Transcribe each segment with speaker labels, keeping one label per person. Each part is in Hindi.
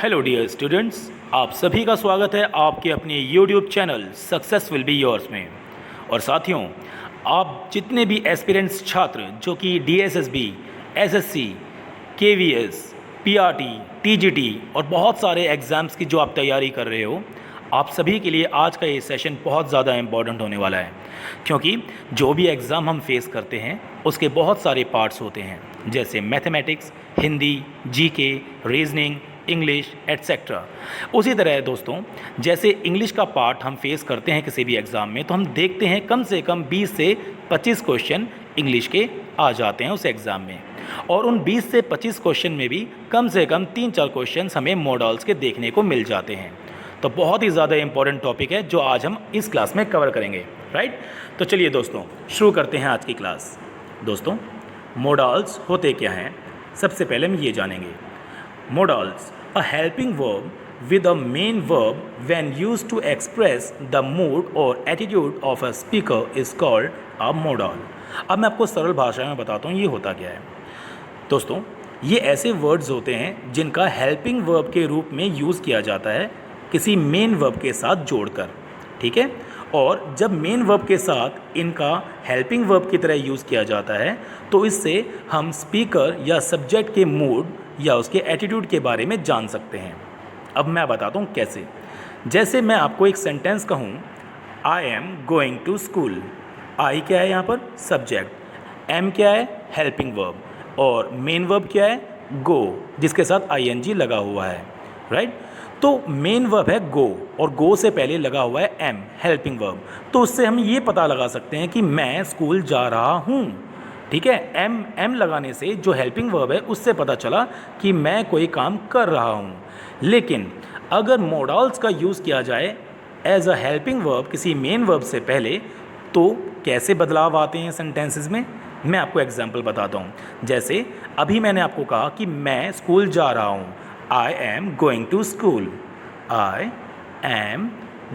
Speaker 1: हेलो डियर स्टूडेंट्स, आप सभी का स्वागत है आपके अपने YouTube channel success will be yours में। और साथियों, आप जितने भी एस्पिरेंट्स छात्र जो कि DSSB, SSC, KVS, PRT, TGT और बहुत सारे एग्ज़ाम्स की जो आप तैयारी कर रहे हो, आप सभी के लिए आज का ये सेशन बहुत ज़्यादा इम्पॉर्टेंट होने वाला है। क्योंकि जो भी एग्ज़ाम हम फेस करते हैं उसके बहुत सारे पार्ट्स होते हैं, जैसे mathematics, Hindi, GK, reasoning, English etcetera. उसी तरह दोस्तों, जैसे इंग्लिश का पार्ट हम फेस करते हैं किसी भी एग्ज़ाम में, तो हम देखते हैं कम से कम 20 से 25 क्वेश्चन इंग्लिश के आ जाते हैं उस एग्ज़ाम में। और उन 20 से 25 क्वेश्चन में भी कम से कम 3-4 क्वेश्चन हमें मॉडल्स के देखने को मिल जाते हैं। तो बहुत ही ज़्यादा इंपॉर्टेंट टॉपिक है जो आज हम इस क्लास में कवर करेंगे, राइट। तो चलिए दोस्तों, शुरू करते हैं आज की क्लास। दोस्तों, मॉडल्स होते क्या हैं, सबसे पहले हम ये जानेंगे। Modals, a helping verb with a main verb when used to express the mood or attitude of a speaker is called a modal। अब मैं आपको सरल भाषा में बताता हूँ ये होता क्या है। दोस्तों, ये ऐसे वर्ड्स होते हैं जिनका हेल्पिंग वर्ब के रूप में यूज़ किया जाता है किसी मेन वर्ब के साथ जोड़कर, ठीक है। और जब मेन वर्ब के साथ इनका हेल्पिंग वर्ब की तरह यूज़ किया जाता है तो इससे हम स्पीकर या सब्जेक्ट के मूड या उसके एटीट्यूड के बारे में जान सकते हैं। अब मैं बताता हूँ कैसे। जैसे मैं आपको एक सेंटेंस कहूँ, I am going to school. I क्या है यहाँ पर? सब्जेक्ट। एम क्या है? Helping verb. और मेन वर्ब क्या है? गो, जिसके साथ आईएनजी लगा हुआ है, राइट। तो मेन वर्ब है गो और गो से पहले लगा हुआ है एम, हेल्पिंग वर्ब। तो उससे हम ये पता लगा सकते हैं कि मैं स्कूल जा रहा हूँ, ठीक है। एम लगाने से जो हेल्पिंग वर्ब है उससे पता चला कि मैं कोई काम कर रहा हूँ। लेकिन अगर मॉडल्स का यूज़ किया जाए एज अ हेल्पिंग वर्ब किसी मेन वर्ब से पहले, तो कैसे बदलाव आते हैं सेंटेंसेस में, मैं आपको एग्जांपल बताता हूँ। जैसे अभी मैंने आपको कहा कि मैं स्कूल जा रहा हूँ, I am going to school. I am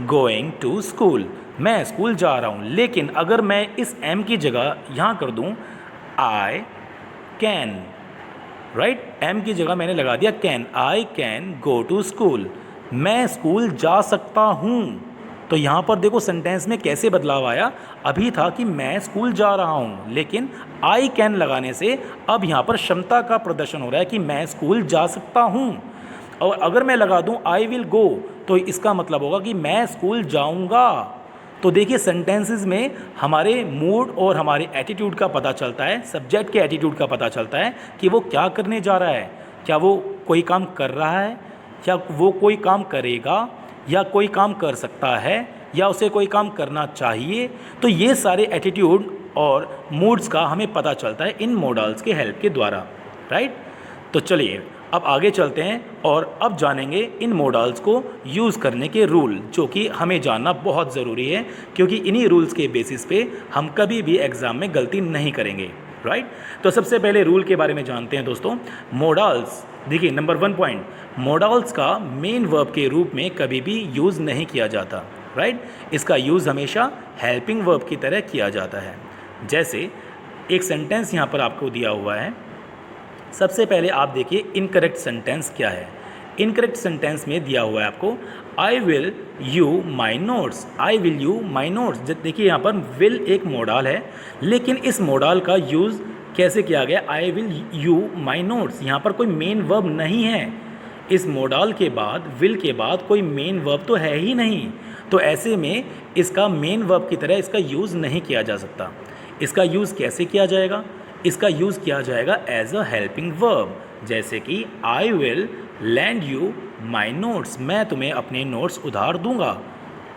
Speaker 1: going to school, मैं स्कूल जा रहा हूँ। लेकिन अगर मैं इस एम की जगह यहाँ कर दूँ आई कैन, राइट। एम की जगह मैंने लगा दिया can, I can go to school, मैं स्कूल जा सकता हूँ। तो यहाँ पर देखो सेंटेंस में कैसे बदलाव आया। अभी था कि मैं स्कूल जा रहा हूँ, लेकिन आई कैन लगाने से अब यहाँ पर क्षमता का प्रदर्शन हो रहा है कि मैं स्कूल जा सकता हूँ। और अगर मैं लगा दूँ आई विल गो, तो इसका मतलब होगा कि मैं स्कूल जाऊँगा। तो देखिए सेंटेंसेस में हमारे मूड और हमारे एटीट्यूड का पता चलता है, सब्जेक्ट के एटीट्यूड का पता चलता है कि वो क्या करने जा रहा है। क्या वो कोई काम कर रहा है, या वो कोई काम करेगा, या कोई काम कर सकता है, या उसे कोई काम करना चाहिए। तो ये सारे एटीट्यूड और मूड्स का हमें पता चलता है इन मॉडल्स के हेल्प के द्वारा, राइट। तो चलिए अब आगे चलते हैं और अब जानेंगे इन मॉडल्स को यूज़ करने के रूल, जो कि हमें जानना बहुत ज़रूरी है, क्योंकि इन्हीं रूल्स के बेसिस पे हम कभी भी एग्ज़ाम में गलती नहीं करेंगे, राइट। तो सबसे पहले रूल के बारे में जानते हैं दोस्तों। मॉडल्स, देखिए नंबर 1 पॉइंट, मॉडल्स का मेन वर्ब के रूप में कभी भी यूज़ नहीं किया जाता, राइट। इसका यूज़ हमेशा हेल्पिंग वर्ब की तरह किया जाता है। जैसे एक सेंटेंस यहाँ पर आपको दिया हुआ है। सबसे पहले आप देखिए इनकरेक्ट सेंटेंस क्या है। इनकरेक्ट सेंटेंस में दिया हुआ है आपको I will you my notes. I will you my notes. देखिए यहाँ पर विल एक मॉडल है, लेकिन इस मॉडल का यूज़ कैसे किया गया? I will you my notes. यहाँ पर कोई मेन वर्ब नहीं है। इस मॉडल के बाद, विल के बाद कोई मेन वर्ब तो है ही नहीं। तो ऐसे में इसका मेन वर्ब की तरह इसका यूज़ नहीं किया जा सकता। इसका यूज़ कैसे किया जाएगा? इसका यूज़ किया जाएगा एज अ हेल्पिंग वर्ब, जैसे कि I will land you my notes. मैं तुम्हें अपने नोट्स उधार दूंगा।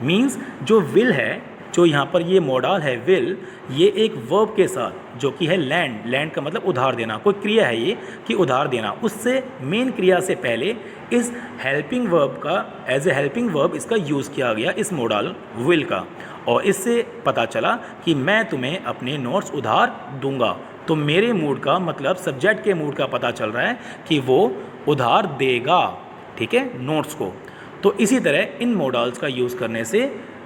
Speaker 1: मीन्स जो विल है, जो यहाँ पर ये मॉडल है विल, ये एक वर्ब के साथ जो कि है लैंड, लैंड का मतलब उधार देना, कोई क्रिया है ये कि उधार देना, उससे मेन क्रिया से पहले इस हेल्पिंग वर्ब का एज ए हेल्पिंग वर्ब इसका यूज़ किया गया, इस मॉडल विल का। और इससे पता चला कि मैं तुम्हें अपने नोट्स उधार दूंगा। तो मेरे मूड का मतलब सब्जेक्ट के मूड का पता चल रहा है कि वो उधार देगा, ठीक है, नोट्स को। तो इसी तरह इन मॉडल्स का यूज़ करने से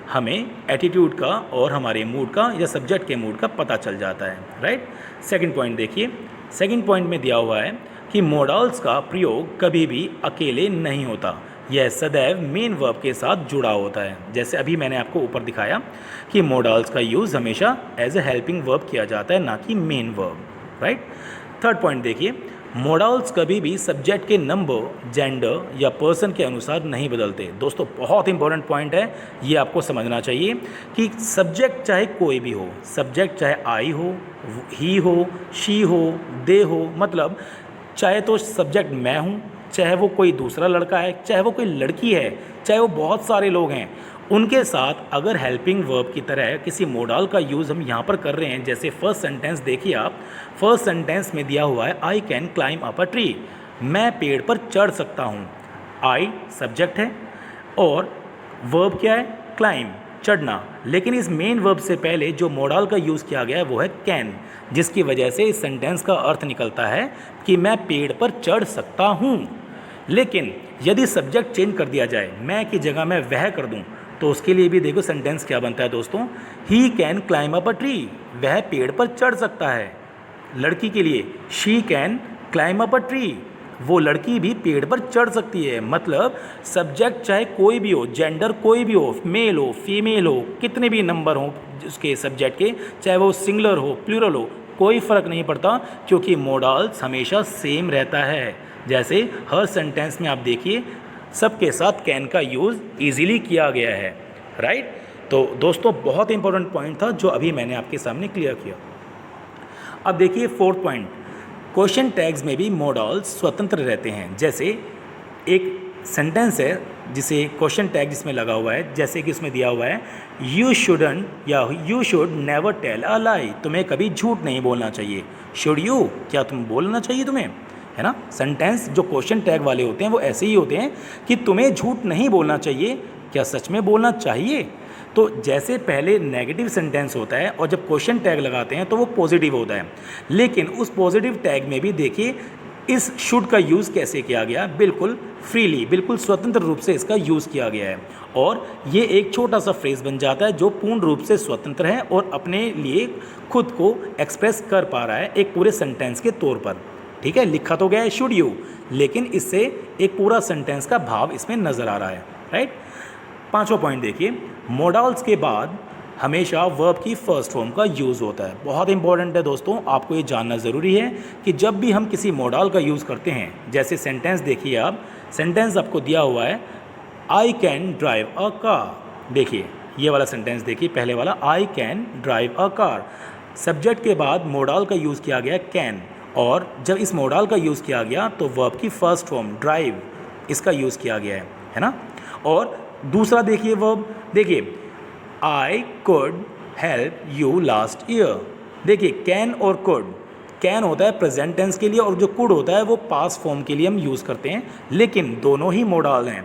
Speaker 1: हमें एटीट्यूड का और हमारे मूड का या सब्जेक्ट के मूड का पता चल जाता है, राइट। सेकंड पॉइंट देखिए। सेकंड पॉइंट में दिया हुआ है कि मोडल्स का प्रयोग कभी भी अकेले नहीं होता, यह सदैव मेन वर्ब के साथ जुड़ा होता है। जैसे अभी मैंने आपको ऊपर दिखाया कि मोडल्स का यूज़ हमेशा एज ए हेल्पिंग वर्ब किया जाता है, ना कि main verb, right. Third point देखिए, मोडल्स कभी भी सब्जेक्ट के नंबर, जेंडर या पर्सन के अनुसार नहीं बदलते। दोस्तों बहुत इंपॉर्टेंट पॉइंट है, ये आपको समझना चाहिए कि सब्जेक्ट चाहे कोई भी हो, सब्जेक्ट चाहे आई हो, ही हो, शी हो, दे हो, मतलब चाहे तो सब्जेक्ट मैं हूँ, चाहे वो कोई दूसरा लड़का है, चाहे वो कोई लड़की है, चाहे वो बहुत सारे लोग हैं, उनके साथ अगर हेल्पिंग वर्ब की तरह किसी मोडल का यूज़ हम यहाँ पर कर रहे हैं। जैसे फर्स्ट सेंटेंस देखिए आप, फर्स्ट सेंटेंस में दिया हुआ है I can climb up a tree, मैं पेड़ पर चढ़ सकता हूँ। आई सब्जेक्ट है और वर्ब क्या है, क्लाइम, चढ़ना। लेकिन इस मेन वर्ब से पहले जो मोडल का यूज़ किया गया है वो है कैन, जिसकी वजह से इस सेंटेंस का अर्थ निकलता है कि मैं पेड़ पर चढ़ सकता हूँ। लेकिन यदि सब्जेक्ट चेंज कर दिया जाए, मैं की जगह मैं वह कर दूँ, तो उसके लिए भी देखो सेंटेंस क्या बनता है दोस्तों, he can climb up a tree, वह पेड़ पर चढ़ सकता है। लड़की के लिए she can climb up a tree, वो लड़की भी पेड़ पर चढ़ सकती है। मतलब सब्जेक्ट चाहे कोई भी हो, जेंडर कोई भी हो, मेल हो, फीमेल हो, कितने भी नंबर हो उसके सब्जेक्ट के, चाहे वो सिंगुलर हो, प्लूरल हो, कोई फ़र्क नहीं पड़ता, क्योंकि मोडल्स हमेशा सेम रहता है। जैसे हर सेंटेंस में आप देखिए सबके साथ कैन का यूज़ इजीली किया गया है, राइट। तो दोस्तों बहुत इंपॉर्टेंट पॉइंट था जो अभी मैंने आपके सामने क्लियर किया। अब देखिए फोर्थ पॉइंट, क्वेश्चन टैग्स में भी मोडल्स स्वतंत्र रहते हैं। जैसे एक सेंटेंस है जिसे क्वेश्चन टैग जिसमें लगा हुआ है, जैसे कि उसमें दिया हुआ है यू शुडंट या you should never tell a lie, तुम्हें कभी झूठ नहीं बोलना चाहिए। शुड यू, क्या तुम बोलना चाहिए तुम्हें, है ना। सेंटेंस जो क्वेश्चन टैग वाले होते हैं वो ऐसे ही होते हैं कि तुम्हें झूठ नहीं बोलना चाहिए, क्या सच में बोलना चाहिए। तो जैसे पहले नेगेटिव सेंटेंस होता है और जब क्वेश्चन टैग लगाते हैं तो वो पॉजिटिव होता है, लेकिन उस पॉजिटिव टैग में भी देखिए इस शुड का यूज़ कैसे किया गया, बिल्कुल फ्रीली, बिल्कुल स्वतंत्र रूप से इसका यूज़ किया गया है। और ये एक छोटा सा फ्रेज़ बन जाता है जो पूर्ण रूप से स्वतंत्र है और अपने लिए खुद को एक्सप्रेस कर पा रहा है एक पूरे सेंटेंस के तौर पर। ठीक है, लिखा तो गया है शुड यू, लेकिन इससे एक पूरा सेंटेंस का भाव इसमें नज़र आ रहा है, राइट। पांचवा पॉइंट देखिए, मोडल्स के बाद हमेशा वर्ब की फर्स्ट फॉर्म का यूज़ होता है। बहुत इंपॉर्टेंट है दोस्तों, आपको ये जानना ज़रूरी है कि जब भी हम किसी मोडल का यूज़ करते हैं, जैसे सेंटेंस देखिए आप, सेंटेंस आपको दिया हुआ है I can drive a car. देखिए ये वाला सेंटेंस देखिए, पहले वाला I can drive a car, subject के बाद मोडल का यूज़ किया गया कैन, और जब इस मोडल का यूज़ किया गया तो वर्ब की फर्स्ट फॉर्म ड्राइव इसका यूज़ किया गया है ना। और दूसरा देखिए वर्ब, देखिए I could help you last year. देखिए कैन और कुड, कैन होता है प्रेजेंट टेंस के लिए और जो कुड होता है वो पास्ट फॉर्म के लिए हम यूज़ करते हैं, लेकिन दोनों ही मोडल हैं,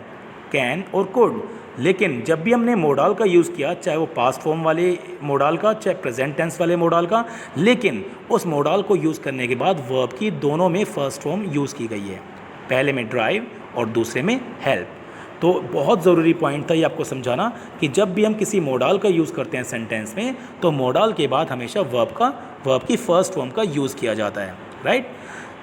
Speaker 1: कैन और कुड। लेकिन जब भी हमने मोडल का यूज़ किया, चाहे वो पास्ट फॉर्म वाले मोडल का, चाहे प्रेजेंट टेंस वाले मोडल का, लेकिन उस मोडल को यूज़ करने के बाद वर्ब की दोनों में फर्स्ट फॉर्म यूज़ की गई है, पहले में ड्राइव और दूसरे में हेल्प। तो बहुत ज़रूरी पॉइंट था ये आपको समझाना कि जब भी हम किसी मोडल का यूज़ करते हैं सेंटेंस में, तो मोडल के बाद हमेशा वर्ब की फर्स्ट फॉर्म का यूज़ किया जाता है, राइट।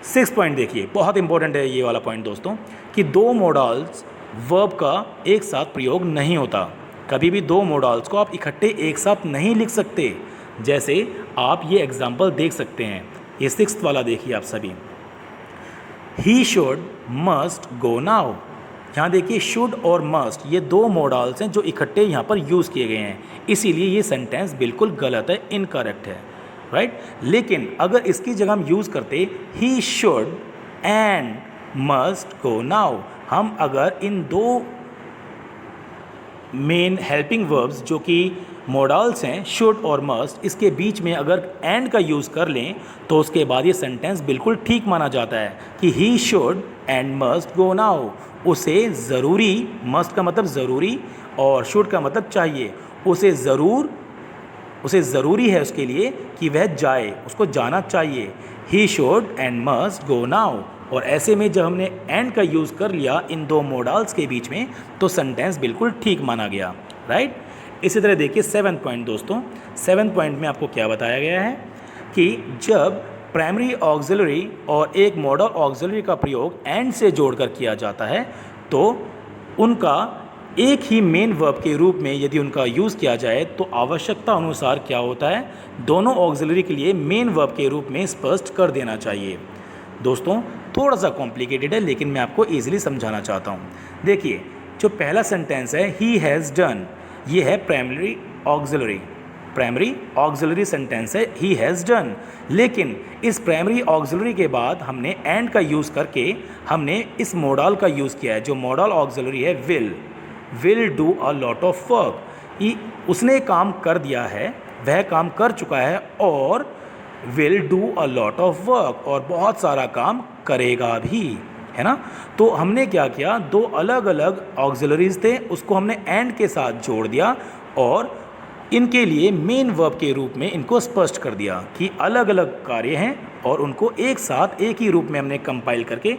Speaker 1: सिक्स पॉइंट देखिए, बहुत इंपॉर्टेंट है ये वाला पॉइंट दोस्तों, कि दो मोडल्स वर्ब का एक साथ प्रयोग नहीं होता। कभी भी दो मोडल्स को आप इकट्ठे एक साथ नहीं लिख सकते। जैसे आप ये एग्जाम्पल देख सकते हैं, ये सिक्स्थ वाला देखिए आप सभी, he should must go now. यहाँ देखिए शुड और मस्ट ये दो मोडल्स हैं जो इकट्ठे यहाँ पर यूज़ किए गए हैं, इसीलिए ये सेंटेंस बिल्कुल गलत है, इनकरेक्ट है, राइट। लेकिन अगर इसकी जगह हम यूज़ करते he should and must go now, हम अगर इन दो मेन हेल्पिंग वर्ब्स जो कि मोडल्स हैं शुड और मस्ट, इसके बीच में अगर एंड का यूज़ कर लें तो उसके बाद ये सेंटेंस बिल्कुल ठीक माना जाता है कि he should and must go now. उसे ज़रूरी, मस्ट का मतलब ज़रूरी और शुड का मतलब चाहिए, उसे ज़रूरी है उसके लिए कि वह जाए, उसको जाना चाहिए। He should and must go now. और ऐसे में जब हमने एंड का यूज़ कर लिया इन दो मोडल्स के बीच में तो सेंटेंस बिल्कुल ठीक माना गया, राइट। इसी तरह देखिए सेवन्थ पॉइंट दोस्तों, सेवन्थ पॉइंट में आपको क्या बताया गया है कि जब प्राइमरी ऑक्सिलरी और एक मॉडल ऑक्सिलरी का प्रयोग एंड से जोड़कर किया जाता है, तो उनका एक ही मेन वर्ब के रूप में यदि उनका यूज़ किया जाए तो आवश्यकता अनुसार क्या होता है, दोनों ऑक्सिलरी के लिए मेन वर्ब के रूप में स्पष्ट कर देना चाहिए। दोस्तों थोड़ा सा कॉम्प्लिकेटेड है लेकिन मैं आपको ईजिली समझाना चाहता हूँ। देखिए जो पहला सेंटेंस है ही हैज़ डन, ये है प्राइमरी ऑक्सिलरी सेंटेंस है ही हैज़ डन। लेकिन इस प्राइमरी ऑक्सिलरी के बाद हमने एंड का यूज़ करके हमने इस मोडल का यूज़ किया है। जो मॉडल ऑक्सिलरी है will do a lot of work, उसने काम कर दिया है, वह काम कर चुका है और will do a lot of work, और बहुत सारा काम करेगा भी, है ना। तो हमने क्या किया, दो अलग अलग ऑक्सिलरीज थे, उसको हमने एंड के साथ जोड़ दिया और इनके लिए मेन वर्ब के रूप में इनको स्पष्ट कर दिया कि अलग अलग कार्य हैं और उनको एक साथ एक ही रूप में हमने कंपाइल करके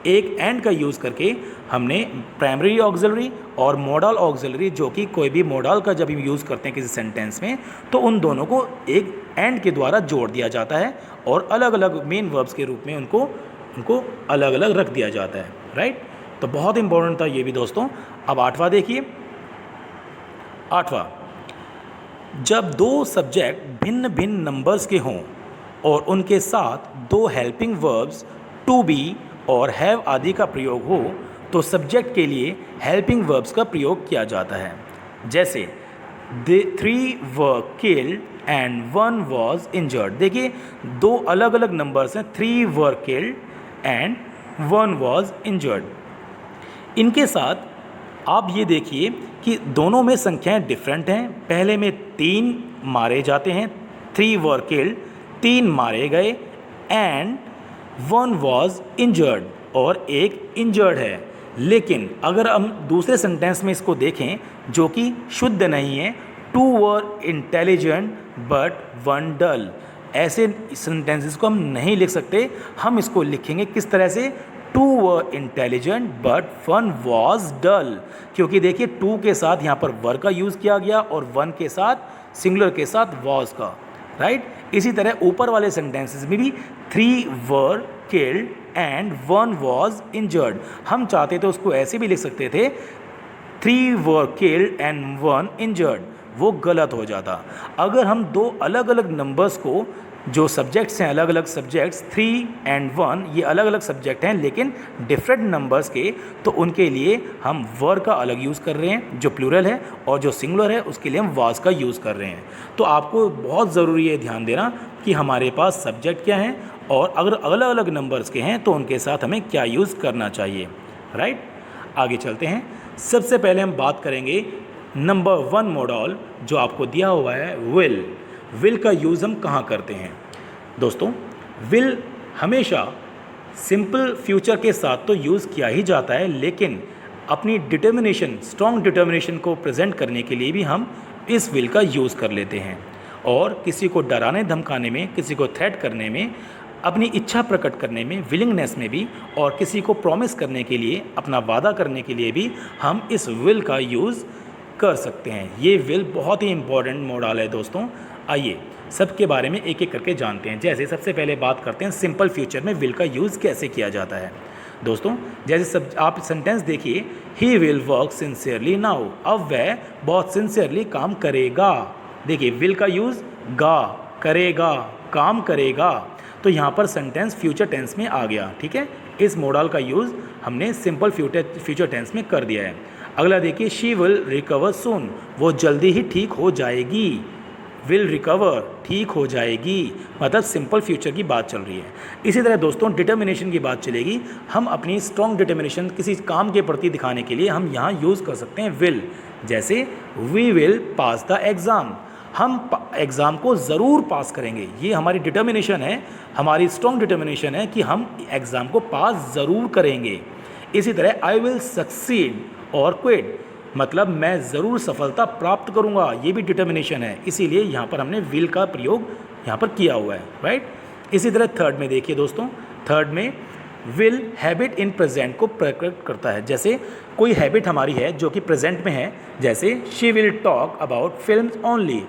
Speaker 1: एक एंड का यूज़ करके हमने प्राइमरी ऑक्सिलरी और मॉडल ऑक्सिलरी, जो कि कोई भी मॉडल का जब यूज़ करते हैं किसी सेंटेंस में तो उन दोनों को एक एंड के द्वारा जोड़ दिया जाता है और अलग अलग मेन वर्ब्स के रूप में उनको अलग अलग रख दिया जाता है, राइट। तो बहुत इंपॉर्टेंट था ये भी दोस्तों। अब आठवां देखिए। आठवां, जब दो सब्जेक्ट भिन्न भिन्न नंबर्स के हों और उनके साथ दो हेल्पिंग वर्ब्स टू बी और हैव आदि का प्रयोग हो तो सब्जेक्ट के लिए हेल्पिंग वर्ब्स का प्रयोग किया जाता है। जैसे the 3 were killed and 1 was injured. देखिए दो अलग अलग नंबर्स हैं, 3 were killed and 1 was injured. इनके साथ आप ये देखिए कि दोनों में संख्याएं डिफरेंट हैं। पहले में 3 मारे जाते हैं, 3 वर किल्ड, 3 मारे गए, एंड 1 वॉज इंजर्ड, और एक इंजर्ड है। लेकिन अगर हम दूसरे सेंटेंस में इसको देखें जो कि शुद्ध नहीं है, 2 वर इंटेलिजेंट बट 1 डल, ऐसे सेंटेंसेस को हम नहीं लिख सकते। हम इसको लिखेंगे किस तरह से, 2 वर इंटेलिजेंट बट 1 वॉज डल, क्योंकि देखिए 2 के साथ यहाँ पर वर का यूज़ किया गया और 1 के साथ सिंगुलर के साथ वॉज का, राइट। इसी तरह ऊपर वाले सेंटेंसेस में भी 3 were killed and 1 was injured, हम चाहते थे उसको ऐसे भी लिख सकते थे 3 वर किल्ड एंड 1 इंजर्ड, वो गलत हो जाता। अगर हम दो अलग अलग नंबर्स को, जो सब्जेक्ट्स हैं अलग अलग सब्जेक्ट्स, 3 एंड 1 ये अलग अलग सब्जेक्ट हैं लेकिन डिफरेंट नंबर्स के, तो उनके लिए हम वर का अलग यूज़ कर रहे हैं जो प्लूरल है, और जो सिंगुलर है उसके लिए हम वाज का यूज़ कर रहे हैं। तो आपको बहुत ज़रूरी है ध्यान देना कि हमारे पास सब्जेक्ट क्या हैं और अगर अलग अलग नंबर्स के हैं तो उनके साथ हमें क्या यूज़ करना चाहिए, राइट। आगे चलते हैं। सबसे पहले हम बात करेंगे नंबर 1 मॉडल जो आपको दिया हुआ है विल का यूज़ हम कहाँ करते हैं। दोस्तों विल हमेशा सिंपल फ्यूचर के साथ तो यूज़ किया ही जाता है, लेकिन अपनी डिटर्मिनेशन, स्ट्रॉन्ग डिटर्मिनेशन को प्रेजेंट करने के लिए भी हम इस विल का यूज़ कर लेते हैं। और किसी को डराने धमकाने में, किसी को थ्रेट करने में, अपनी इच्छा प्रकट करने में, विलिंगनेस में भी, और किसी को प्रॉमिस करने के लिए, अपना वादा करने के लिए भी हम इस विल का यूज़ कर सकते हैं। ये विल बहुत ही इंपॉर्टेंट मॉडल है दोस्तों। आइए सबके बारे में एक एक करके जानते हैं। जैसे सबसे पहले बात करते हैं सिंपल फ्यूचर में विल का यूज़ कैसे किया जाता है। दोस्तों जैसे आप सेंटेंस देखिए, he will work sincerely now, अब वह बहुत सिंसियरली काम करेगा। देखिए विल का यूज़ गा, करेगा, काम करेगा, तो यहाँ पर सेंटेंस फ्यूचर टेंस में आ गया, ठीक है। इस मॉडल का यूज़ हमने सिंपल फ्यूचर टेंस में कर दिया है। अगला देखिए, शी विल रिकवर सून, वो जल्दी ही ठीक हो जाएगी। विल रिकवर, ठीक हो जाएगी, मतलब सिंपल फ्यूचर की बात चल रही है। इसी तरह दोस्तों डिटर्मिनेशन की बात चलेगी। हम अपनी स्ट्रॉन्ग डिटर्मिनेशन किसी काम के प्रति दिखाने के लिए हम यहाँ यूज़ कर सकते हैं विल। जैसे we will pass the exam, हम एग्ज़ाम को ज़रूर पास करेंगे। ये हमारी डिटर्मिनेशन है, हमारी स्ट्रॉन्ग डिटर्मिनेशन है कि हम एग्ज़ाम को पास ज़रूर करेंगे। इसी तरह आई विल सक्सीड और क्विट, मतलब मैं ज़रूर सफलता प्राप्त करूंगा, ये भी डिटर्मिनेशन है, इसीलिए यहाँ पर हमने विल का प्रयोग यहाँ पर किया हुआ है, राइट। इसी तरह थर्ड में देखिए दोस्तों, थर्ड में विल हैबिट इन प्रेजेंट को प्रकट करता है। जैसे कोई हैबिट हमारी है जो कि प्रेजेंट में है, जैसे she will talk about films only,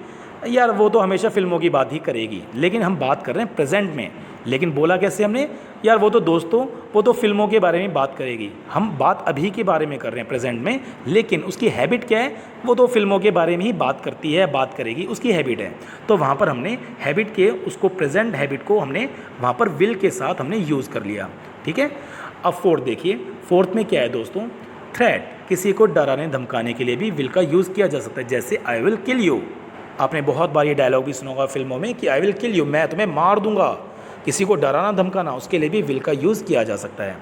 Speaker 1: यार वो तो हमेशा फिल्मों की बात ही करेगी, लेकिन हम बात कर रहे हैं प्रेजेंट में, लेकिन बोला कैसे हमने, यार वो तो दोस्तों वो तो फिल्मों के बारे में बात करेगी, हम बात अभी के बारे में कर रहे हैं प्रेजेंट में, लेकिन उसकी हैबिट क्या है, वो तो फिल्मों के बारे में ही बात करती है, बात करेगी, उसकी हैबिट है। तो वहाँ पर हमने हैबिट के उसको प्रेजेंट हैबिट को हमने वहाँ पर विल के साथ हमने यूज़ कर लिया। ठीक है। अब फोर्थ देखिए, फोर्थ में क्या है दोस्तों, थ्रेट, किसी को डराने धमकाने के लिए भी विल का यूज़ किया जा सकता है, जैसे आई विल किल यू। आपने बहुत बार ये डायलॉग भी सुना होगा फिल्मों में कि आई विल किल यू, मैं तुम्हें मार दूंगा। किसी को डराना धमकाना, उसके लिए भी विल का यूज़ किया जा सकता है।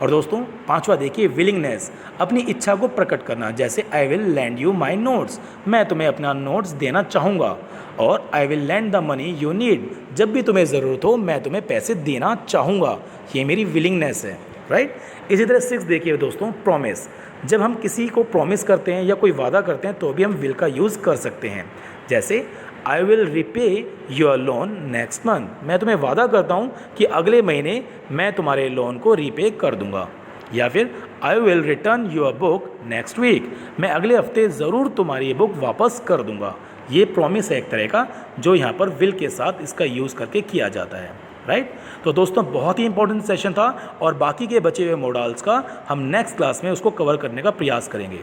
Speaker 1: और दोस्तों पांचवा देखिए, विलिंगनेस, अपनी इच्छा को प्रकट करना, जैसे I will land you my notes, मैं तुम्हें अपना नोट्स देना चाहूँगा। और I will land the money you need, जब भी तुम्हें ज़रूरत हो मैं तुम्हें पैसे देना चाहूँगा, ये मेरी विलिंगनेस है। राइट। इसी तरह 6 देखिए दोस्तों, प्रॉमिस, जब हम किसी को प्रॉमिस करते हैं या कोई वादा करते हैं तो भी हम विल का यूज़ कर सकते हैं, जैसे I will repay your loan next month, मैं तुम्हें वादा करता हूँ कि अगले महीने मैं तुम्हारे लोन को रीपे कर दूंगा। या फिर I will return your book next week, मैं अगले हफ्ते ज़रूर तुम्हारी ये बुक वापस कर दूंगा। ये प्रॉमिस है एक तरह का, जो यहाँ पर विल के साथ इसका यूज़ करके किया जाता है। राइट। तो दोस्तों बहुत ही इंपॉर्टेंट सेशन था, और बाकी के बचे हुए मॉडल्स का हम नेक्स्ट क्लास में उसको कवर करने का प्रयास करेंगे।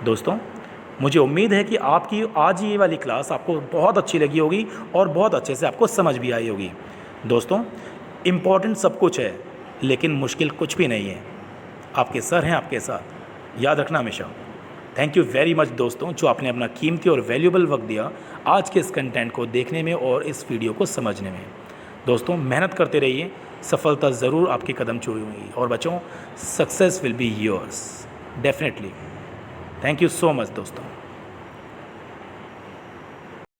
Speaker 1: दोस्तों मुझे उम्मीद है कि आपकी आज ये वाली क्लास आपको बहुत अच्छी लगी होगी और बहुत अच्छे से आपको समझ भी आई होगी। दोस्तों इम्पॉर्टेंट सब कुछ है, लेकिन मुश्किल कुछ भी नहीं है। आपके सर हैं आपके साथ, याद रखना हमेशा। थैंक यू वेरी मच दोस्तों, जो आपने अपना कीमती और वैल्यूएबल वक्त दिया आज के इस कंटेंट को देखने में और इस वीडियो को समझने में। दोस्तों मेहनत करते रहिए, सफलता ज़रूर आपके कदम छुएगी। और बच्चों, success will be yours definitely. Thank you so much दोस्तों।